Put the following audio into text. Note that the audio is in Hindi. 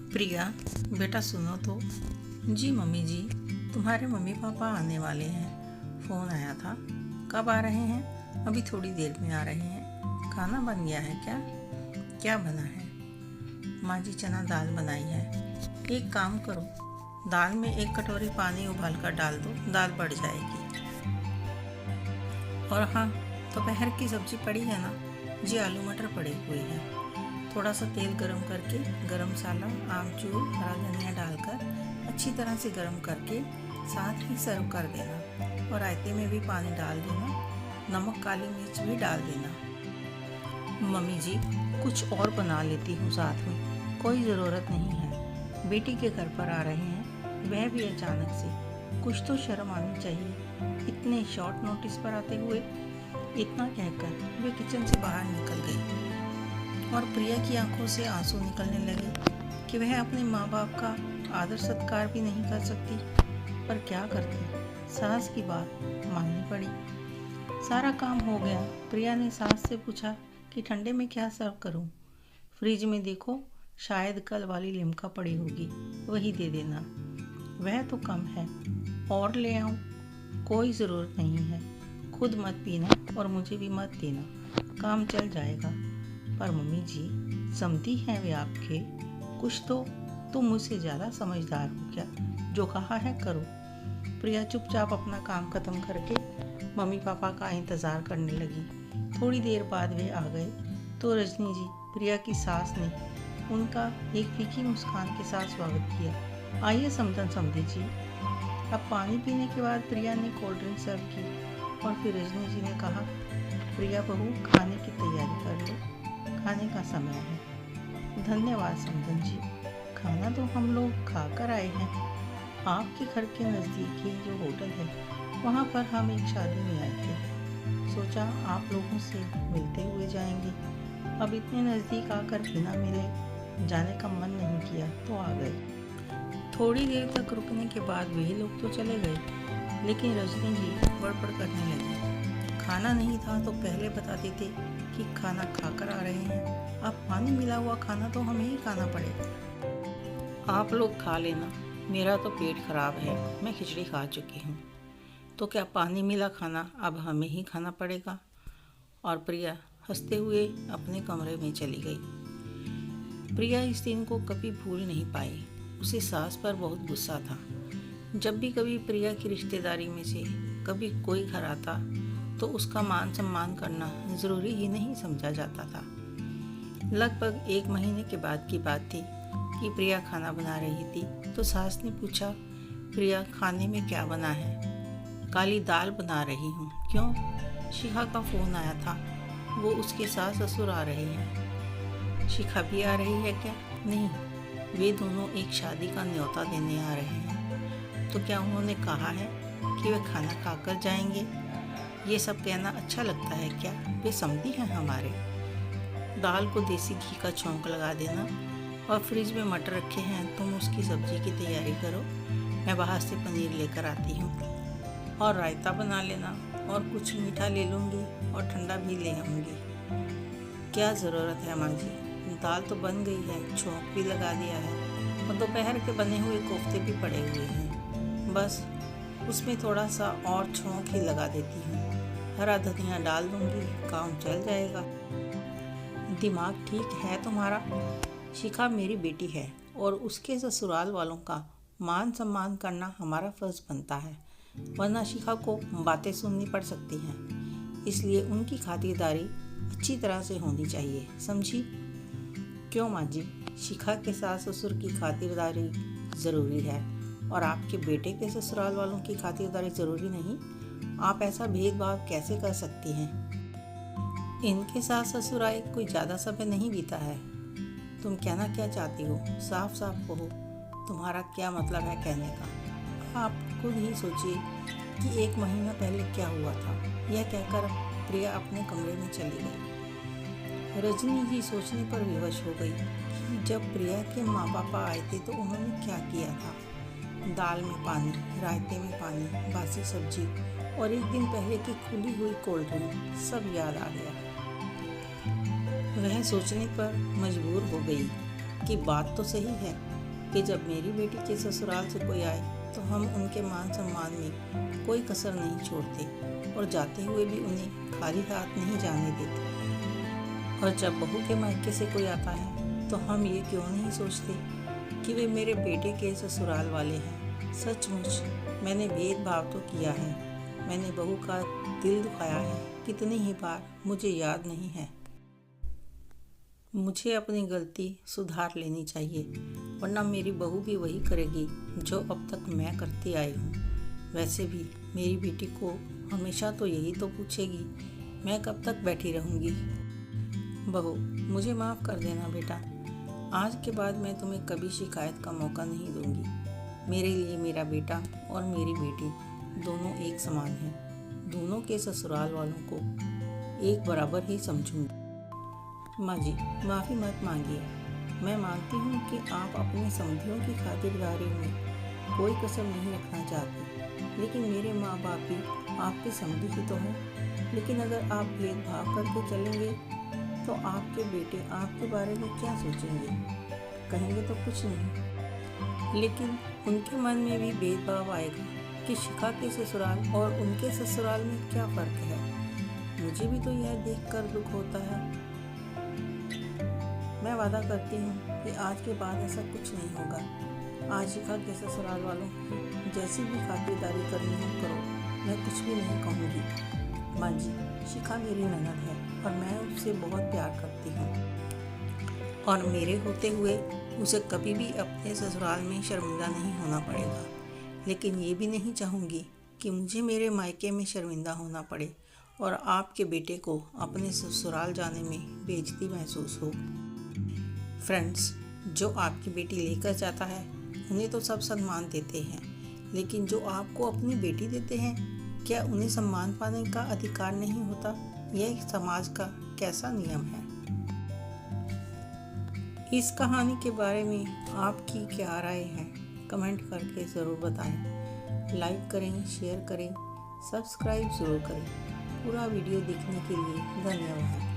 प्रिया, बेटा सुनो तो। जी मम्मी जी, तुम्हारे मम्मी पापा आने वाले हैं। फ़ोन आया था। कब आ रहे हैं? अभी थोड़ी देर में आ रहे हैं। खाना बन गया है क्या? क्या बना है? माँ जी चना दाल बनाई है। एक काम करो, दाल में 1 कटोरी पानी उबाल कर डाल दो, दाल बढ़ जाएगी। और हाँ, दोपहर की सब्जी पड़ी है ना? जी आलू मटर पड़े हुए हैं। थोड़ा सा तेल गरम करके गरम मसाला, आमचूर, हरा धनिया डालकर अच्छी तरह से गरम करके साथ ही सर्व कर देना। और रायते में भी पानी डाल देना, नमक काली मिर्च भी डाल देना। मम्मी जी, कुछ और बना लेती हूँ साथ में, कोई ज़रूरत नहीं है। बेटी के घर पर आ रहे हैं, वह भी अचानक से, कुछ तो शर्म आनी चाहिए। इतने शॉर्ट नोटिस पर आते हुए। इतना कहकर वे किचन से बाहर निकल गई और प्रिया की आंखों से आंसू निकलने लगे कि वह अपने माँ बाप का आदर सत्कार भी नहीं कर सकती। पर क्या करती, सास की बात माननी पड़ी। सारा काम हो गया। प्रिया ने सास से पूछा कि ठंडे में क्या सर्व करूं? फ्रिज में देखो, शायद कल वाली लिम्का पड़ी होगी, वही दे देना। वह तो कम है, और ले आऊं? कोई ज़रूरत नहीं है, खुद मत पीना और मुझे भी मत देना, काम चल जाएगा। पर मम्मी जी, समझी हैं वे आपके, कुछ तो तुम मुझसे ज़्यादा समझदार हो क्या? जो कहा है करो। प्रिया चुपचाप अपना काम खत्म करके मम्मी पापा का इंतज़ार करने लगी। थोड़ी देर बाद वे आ गए तो रजनी जी, प्रिया की सास ने उनका एक फीकी मुस्कान के साथ स्वागत किया। आइए समधन समधी जी। अब पानी पीने के बाद प्रिया ने कोल्ड ड्रिंक सर्व की और फिर रजनी जी ने कहा, प्रिया बहू, खाने की तैयारी कर लो, खाने का समय है। धन्यवाद समधन जी, खाना तो हम लोग खा कर आए हैं। आपके घर के नज़दीक ही जो होटल है, वहाँ पर हम एक शादी में आए थे। सोचा आप लोगों से मिलते हुए जाएंगे। अब इतने नज़दीक आकर बिना मिले जाने का मन नहीं किया तो आ गए। थोड़ी देर तक रुकने के बाद वही लोग तो चले गए, लेकिन रजनी जी बड़बड़ करने लगी। खाना नहीं था तो पहले बता देते कि खाना खाकर आ रहे हैं। अब पानी मिला हुआ खाना तो हमें ही खाना पड़ेगा। आप लोग खा लेना, मेरा तो पेट खराब है, मैं खिचड़ी खा चुकी हूँ। तो क्या पानी मिला खाना अब हमें ही खाना पड़ेगा? और प्रिया हंसते हुए अपने कमरे में चली गई। प्रिया इस दिन को कभी भूल नहीं पाई। उसे सास पर बहुत गुस्सा था। जब भी कभी प्रिया की रिश्तेदारी में से कभी कोई घर आता तो उसका मान सम्मान करना ज़रूरी ही नहीं समझा जाता था। लगभग 1 महीने के बाद की बात थी कि प्रिया खाना बना रही थी तो सास ने पूछा, प्रिया खाने में क्या बना है? काली दाल बना रही हूँ। क्यों? शिखा का फ़ोन आया था, वो उसके सास ससुर आ रहे हैं। शिखा भी आ रही है क्या? नहीं, वे दोनों एक शादी का न्योता देने आ रहे हैं। तो क्या उन्होंने कहा है कि वे खाना खाकर जाएंगे? ये सब कहना अच्छा लगता है क्या? वे समधी हैं हमारे। दाल को देसी घी का छौंक लगा देना और फ्रिज में मटर रखे हैं, तुम उसकी सब्जी की तैयारी करो, मैं बाहर से पनीर लेकर आती हूँ। और रायता बना लेना और कुछ मीठा ले लूँगी और ठंडा भी ले आऊँगी। क्या ज़रूरत है माँ जी, दाल तो बन गई है, छौंक भी लगा दिया है और दोपहर के बने हुए कोफ्ते भी पड़े हुए हैं। बस उसमें थोड़ा सा और छौंक ही लगा देती हूँ, हरा धनिया डाल दूँगी, काम चल जाएगा। दिमाग ठीक है तुम्हारा? शिखा मेरी बेटी है और उसके ससुराल वालों का मान सम्मान करना हमारा फ़र्ज़ बनता है, वरना शिखा को बातें सुननी पड़ सकती हैं। इसलिए उनकी खातिरदारी अच्छी तरह से होनी चाहिए, समझी? क्यों माँ जी, शिखा के सास ससुर की खातिरदारी ज़रूरी है और आपके बेटे के ससुराल वालों की खातिरदारी ज़रूरी नहीं? आप ऐसा भेदभाव कैसे कर सकती हैं? इनके सास ससुर आए कोई ज़्यादा समय नहीं बीता है। तुम कहना क्या चाहती हो? साफ साफ कहो, तुम्हारा क्या मतलब है कहने का? आप खुद ही सोचिए कि 1 महीना पहले क्या हुआ था। यह कहकर प्रिया अपने कमरे में चली गई। रजनी जी सोचने पर विवश हो गई कि जब प्रिया के माँ पापा आए थे तो उन्होंने क्या किया था। दाल में पानी, रायते में पानी, बासी सब्जी और 1 दिन पहले की खुली हुई कोल्ड ड्रिंक, सब याद आ गया। वह सोचने पर मजबूर हो गई कि बात तो सही है, कि जब मेरी बेटी के ससुराल से कोई आए तो हम उनके मान सम्मान में कोई कसर नहीं छोड़ते और जाते हुए भी उन्हें खाली हाथ नहीं जाने देते। और जब बहू के मायके से कोई आता है तो हम ये क्यों नहीं सोचते कि वे मेरे बेटे के ससुराल वाले हैं। सचमुच मैंने भेदभाव तो किया है, मैंने बहू का दिल दुखाया है, कितनी ही बार मुझे याद नहीं है। मुझे अपनी गलती सुधार लेनी चाहिए, वरना मेरी बहू भी वही करेगी जो अब तक मैं करती आई हूँ। वैसे भी मेरी बेटी को हमेशा तो यही तो पूछेगी, मैं कब तक बैठी रहूँगी। बहू, मुझे माफ़ कर देना बेटा, आज के बाद मैं तुम्हें कभी शिकायत का मौका नहीं दूँगी। मेरे लिए मेरा बेटा और मेरी बेटी दोनों एक समान हैं। दोनों के ससुराल वालों को एक बराबर ही समझूंगी। माँ जी, माफ़ी मत मांगिए। मैं मानती हूँ कि आप अपनी समधियों की खातिरदारी में कोई कसर नहीं रखना चाहते, लेकिन मेरे माँ बाप भी आपके समधी ही तो हैं। लेकिन अगर आप भेदभाव करके चलेंगे तो आपके बेटे आपके बारे में क्या सोचेंगे? कहेंगे तो कुछ नहीं, लेकिन उनके मन में भी भेदभाव आएगा कि शिखा के ससुराल और उनके ससुराल में क्या फ़र्क है। मुझे भी तो यह देखकर दुख होता है। मैं वादा करती हूँ कि आज के बाद ऐसा कुछ नहीं होगा। आज शिखा के ससुराल वालों की जैसी भी खातिरदारी करनी हो करो, मैं कुछ भी नहीं कहूँगी। माँ जी, शिखा मेरी ननद है और मैं उससे बहुत प्यार करती हूँ और मेरे होते हुए उसे कभी भी अपने ससुराल में शर्मिंदा नहीं होना पड़ेगा। लेकिन ये भी नहीं चाहूँगी कि मुझे मेरे मायके में शर्मिंदा होना पड़े और आपके बेटे को अपने ससुराल जाने में बेइज्जती महसूस हो। फ्रेंड्स, जो आपकी बेटी लेकर जाता है उन्हें तो सब सम्मान देते हैं, लेकिन जो आपको अपनी बेटी देते हैं, क्या उन्हें सम्मान पाने का अधिकार नहीं होता? यह समाज का कैसा नियम है? इस कहानी के बारे में आपकी क्या राय है? कमेंट करके ज़रूर बताएं। लाइक करें, शेयर करें, सब्सक्राइब ज़रूर करें। पूरा वीडियो देखने के लिए धन्यवाद।